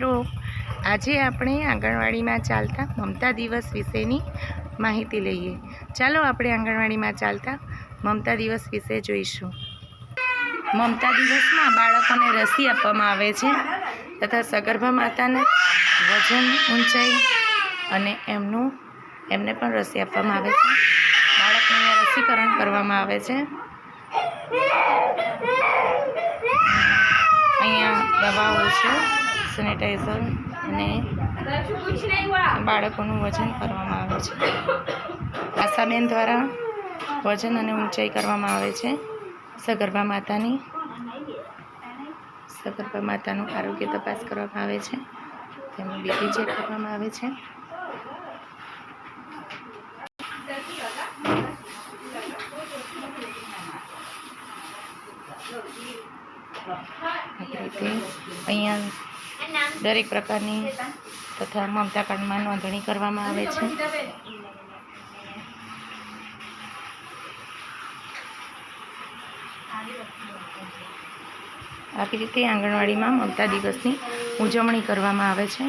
મિત્રો, આજે આપણે આંગણવાડીમાં ચાલતા મમતા દિવસ વિશેની માહિતી લઈએ. ચાલો આપણે આંગણવાડીમાં ચાલતા મમતા દિવસ વિશે જોઈશું. મમતા દિવસમાં બાળકોને રસી આપવામાં આવે છે તથા સગર્ભા માતાને વજન, ઊંચાઈ અને એમને પણ રસી આપવામાં આવે છે. બાળકોને રસીકરણ કરવામાં આવે છે. અહીંયા દવાઓ છે, સેનેટાઈઝર અને બાળકોનું વજન કરવામાં આવે છે. આશાબેન દ્વારા વજન અને ઊંચાઈ કરવામાં આવે છે. સગર્ભા માતાનું આરોગ્ય તપાસ કરવામાં આવે છે. તેમનું બીપી ચેક કરવામાં આવે છે. અહીંયા દરેક પ્રકારની તથા મમતા કાર્ડમાં નોંધણી કરવામાં આવે છે. આવી રીતે આંગણવાડીમાં મમતા દિવસની ઉજવણી કરવામાં આવે છે.